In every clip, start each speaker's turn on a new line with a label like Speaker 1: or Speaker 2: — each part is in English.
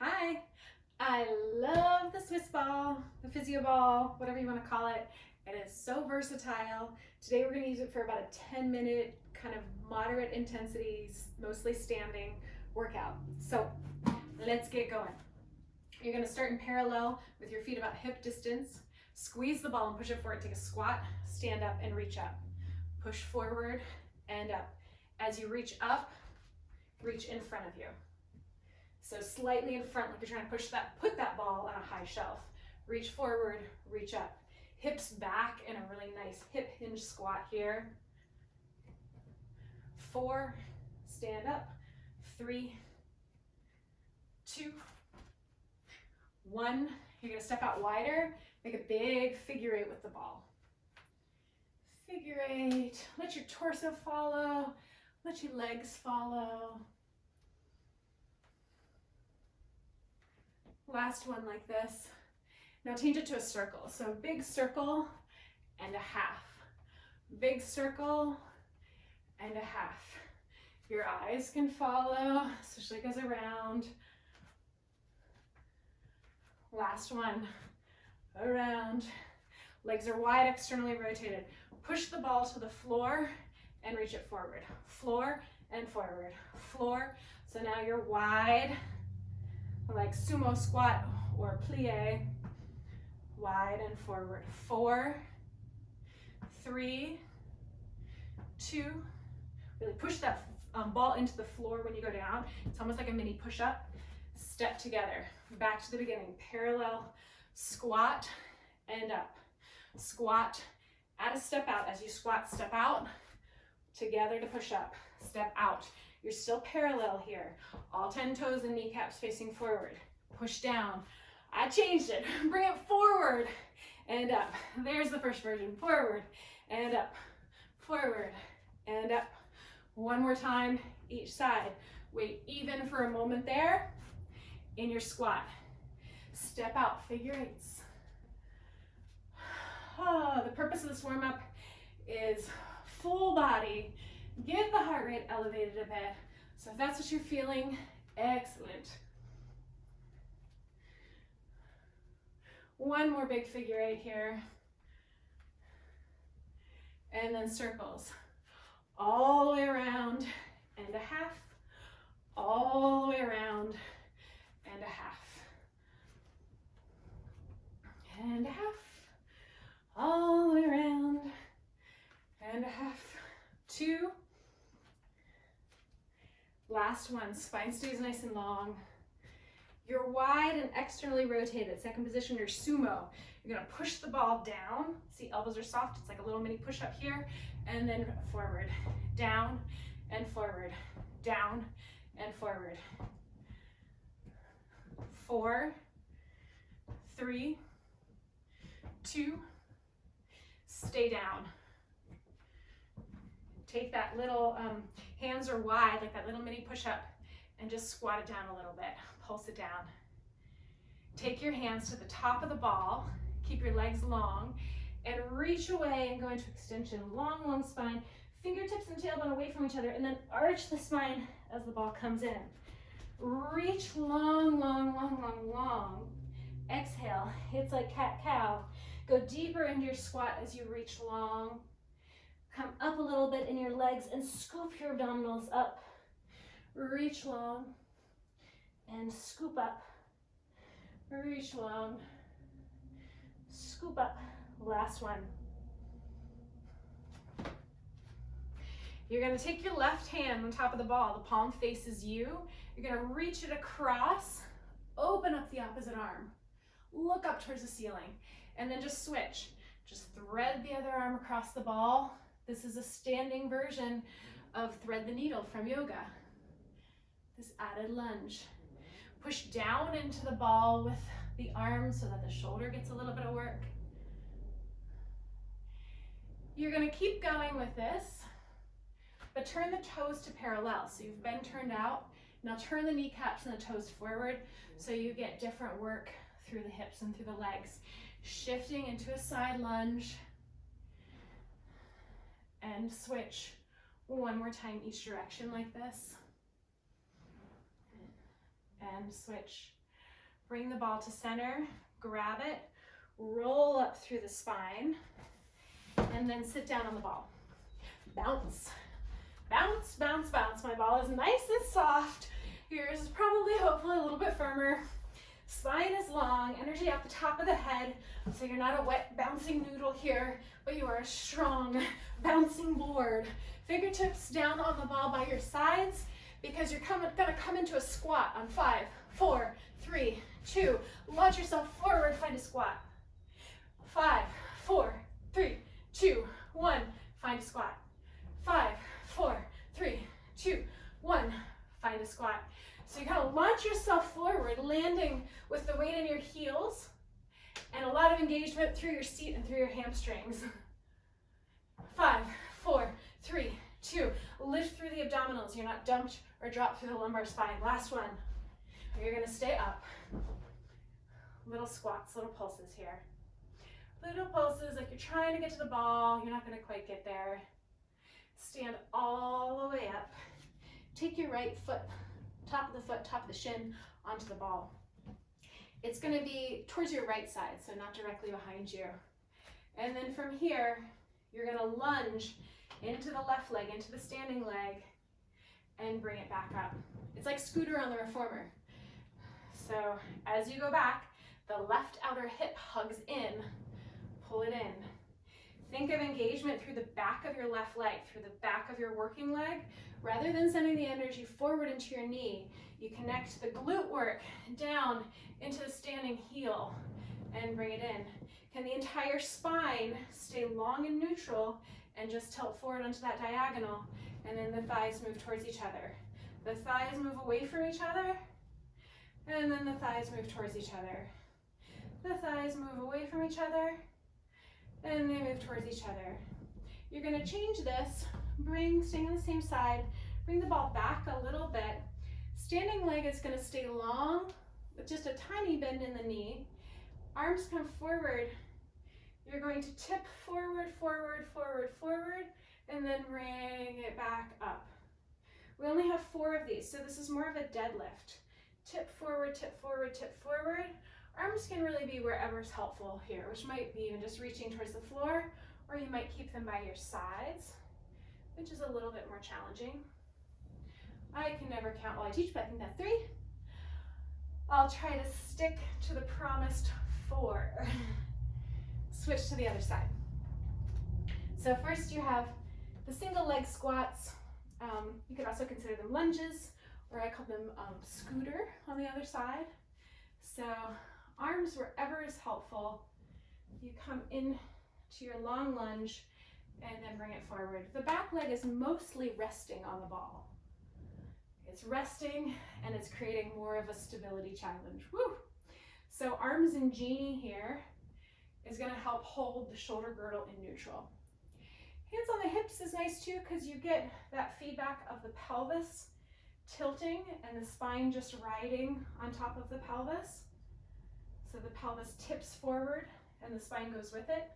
Speaker 1: Hi, I love the Swiss ball, the physio ball, whatever you want to call it. It is so versatile. Today we're going to use it for about a 10-minute kind of moderate intensity, mostly standing workout. So let's get going. You're going to start in parallel with your feet about hip distance. Squeeze the ball and push it forward. Take a squat, stand up and reach up. Push forward and up. As you reach up, reach in front of you. So slightly in front, like you're trying to put that ball on a high shelf. Reach forward, reach up. Hips back in a really nice hip hinge squat here. 4, stand up. 3, 2, 1. You're gonna step out wider, make a big figure 8 with the ball. Figure 8, let your torso follow, let your legs follow. Last one like this. Now change it to a circle. So big circle and a half. Big circle and a half. Your eyes can follow, especially goes around. Last one, around. Legs are wide, externally rotated. Push the ball to the floor and reach it forward. Floor and forward, floor. So now you're wide, like sumo squat or plie, wide and forward. 4, 3, 2, really push that ball into the floor when you go down. It's almost like a mini push-up. Step together, back to the beginning. Parallel squat and up. Squat, add a step out. As you squat, step out, together to push up. Step out. You're still parallel here. All 10 toes and kneecaps facing forward. Push down. I changed it. Bring it forward and up. There's the first version. Forward and up. Forward and up. One more time, each side. Wait even for a moment there in your squat. Step out, figure 8s. Oh, the purpose of this warm-up is full body. Get the heart rate elevated a bit. So if that's what you're feeling, excellent. One more big figure 8 here. And then circles. All the way around and a half. All the way around and a half. And a half. All the way around and a half. 2. Last one, spine stays nice and long. You're wide and externally rotated. Second position, you're sumo. You're gonna push the ball down. See, elbows are soft. It's like a little mini push up here. And then forward, down and forward, down and forward. 4, 3, 2, stay down. Take that little, hands are wide, like that little mini push-up, and just squat it down a little bit. Pulse it down. Take your hands to the top of the ball, keep your legs long, and reach away and go into extension. Long, long spine, fingertips and tailbone away from each other, and then arch the spine as the ball comes in. Reach long, long, long, long, long. Exhale, it's like cat-cow. Go deeper into your squat as you reach long. Come up a little bit in your legs and scoop your abdominals up. Reach long and scoop up. Reach long, scoop up. Last one. You're gonna take your left hand on top of the ball. The palm faces you. You're gonna reach it across, open up the opposite arm. Look up towards the ceiling and then just switch. Just thread the other arm across the ball. This is a standing version of thread the needle from yoga. This added lunge. Push down into the ball with the arm so that the shoulder gets a little bit of work. You're gonna keep going with this, but turn the toes to parallel. So you've been turned out. Now turn the kneecaps and the toes forward so you get different work through the hips and through the legs. Shifting into a side lunge. And switch one more time each direction like this. And switch Bring the ball to center, grab it, roll up through the spine, and then sit down on the ball. Bounce, bounce, bounce, bounce. My ball is nice and soft. Yours is probably, hopefully, a little bit firmer. Spine is long, energy out the top of the head, so you're not a wet bouncing noodle here, but you are a strong bouncing board. Fingertips down on the ball by your sides, because you're gonna come into a squat on 5, 4, 3, 2. Launch yourself forward, find a squat. 5, 4, 3, 2, 1. Find a squat. 5, 4, 3, 2, 1. Find a squat. So you kind of launch yourself forward, landing with the weight in your heels and a lot of engagement through your seat and through your hamstrings. 5, 4, 3, 2. Lift through the abdominals. You're not dumped or dropped through the lumbar spine. Last one. You're going to stay up. Little squats, little pulses here. Little pulses like you're trying to get to the ball. You're not going to quite get there. Stand all the way up. Take your right foot, top of the foot, top of the shin, onto the ball. It's going to be towards your right side, so not directly behind you. And then from here, you're going to lunge into the left leg, into the standing leg, and bring it back up. It's like Scooter on the Reformer. So as you go back, the left outer hip hugs in, pull it in. Think of engagement through the back of your left leg, through the back of your working leg. Rather than sending the energy forward into your knee, you connect the glute work down into the standing heel and bring it in. Can the entire spine stay long and neutral and just tilt forward onto that diagonal, and then the thighs move towards each other. The thighs move away from each other, and then the thighs move towards each other. The thighs move away from each other, and they move towards each other. You're going to change this, staying on the same side, bring the ball back a little bit. Standing leg is going to stay long with just a tiny bend in the knee. Arms come forward. You're going to tip forward, forward, forward, forward, and then bring it back up. We only have 4 of these, so this is more of a deadlift. Tip forward, tip forward, tip forward. Arms can really be wherever's helpful here, which might be even just reaching towards the floor, or you might keep them by your sides, which is a little bit more challenging. I can never count while I teach, but I think that's 3. I'll try to stick to the promised 4. Switch to the other side. So first you have the single leg squats. You could also consider them lunges, or I call them scooter on the other side. So arms wherever is helpful. You come in to your long lunge and then bring it forward. The back leg is mostly resting on the ball. It's resting and it's creating more of a stability challenge. Woo! So arms in genie here is going to help hold the shoulder girdle in neutral. Hands on the hips is nice too, because you get that feedback of the pelvis tilting and the spine just riding on top of the pelvis. So the pelvis tips forward and the spine goes with it.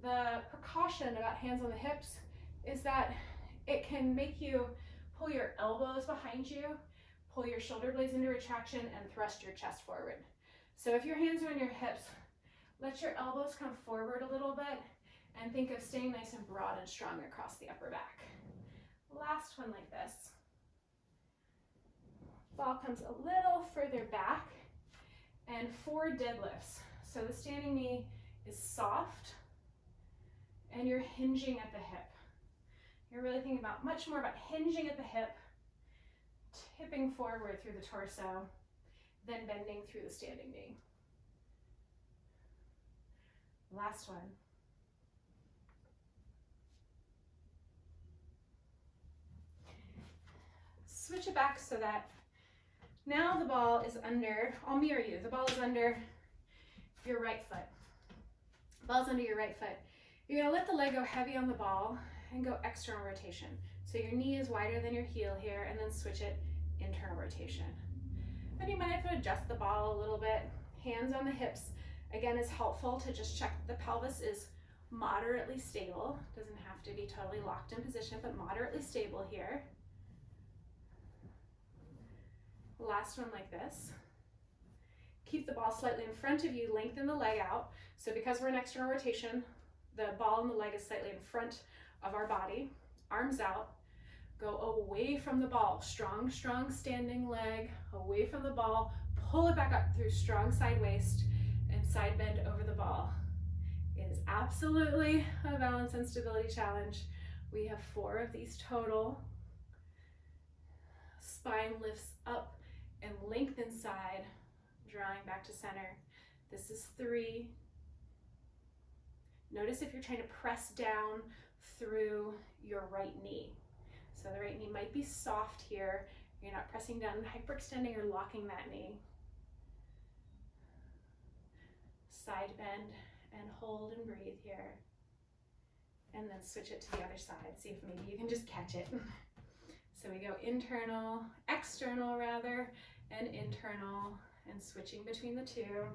Speaker 1: The precaution about hands on the hips is that it can make you pull your elbows behind you, pull your shoulder blades into retraction, and thrust your chest forward. So if your hands are on your hips, let your elbows come forward a little bit and think of staying nice and broad and strong across the upper back. Last one like this. Ball comes a little further back, and 4 deadlifts. So the standing knee is soft and you're hinging at the hip. You're really thinking about much more about hinging at the hip, tipping forward through the torso, then bending through the standing knee. Last one. Switch it back so that now the ball is under, I'll mirror you, the ball is under your right foot. The ball's under your right foot. You're gonna let the leg go heavy on the ball and go external rotation. So your knee is wider than your heel here, and then switch it internal rotation. Then you might have to adjust the ball a little bit. Hands on the hips, again, is helpful to just check the pelvis is moderately stable. Doesn't have to be totally locked in position, but moderately stable here. Last one like this. keep the ball slightly in front of you, lengthen the leg out. So because we're in external rotation, the ball and the leg is slightly in front of our body, arms out, go away from the ball, strong, strong standing leg, away from the ball, pull it back up through strong side waist and side bend over the ball. It is absolutely a balance and stability challenge. We have 4 of these total. Spine lifts up and lengthen side, drawing back to center. This is 3. Notice if you're trying to press down through your right knee. So the right knee might be soft here. You're not pressing down, hyperextending or locking that knee. Side bend and hold and breathe here. And then switch it to the other side. See if maybe you can just catch it. So we go internal, external rather, and internal, and switching between the two.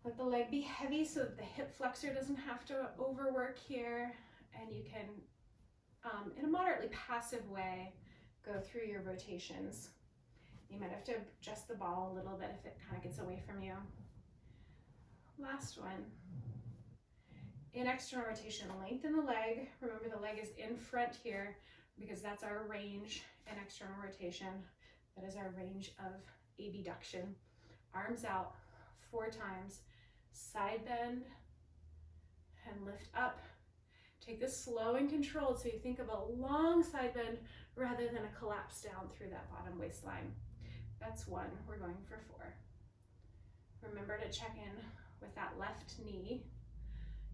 Speaker 1: Let the leg be heavy so that the hip flexor doesn't have to overwork here, and you can, in a moderately passive way, go through your rotations. You might have to adjust the ball a little bit if it kind of gets away from you. Last one. In external rotation, lengthen the leg. Remember the leg is in front here because that's our range in external rotation. That is our range of abduction. Arms out 4 times. Side bend and lift up. Take this slow and controlled so you think of a long side bend rather than a collapse down through that bottom waistline. That's 1. We're going for 4. Remember to check in with that left knee.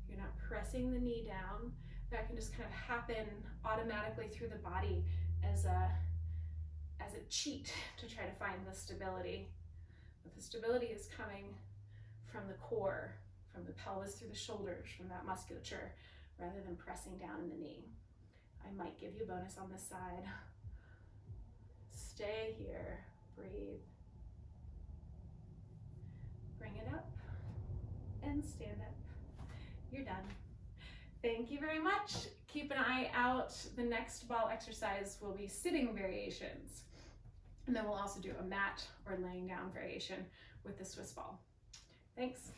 Speaker 1: You're not pressing the knee down. That can just kind of happen automatically through the body as a cheat to try to find the stability. But the stability is coming from the core, from the pelvis through the shoulders, from that musculature, rather than pressing down in the knee. I might give you a bonus on this side. Stay here, breathe. Bring it up and stand up. You're done. Thank you very much. Keep an eye out. The next ball exercise will be sitting variations. And then we'll also do a mat or laying down variation with the Swiss ball. Thanks.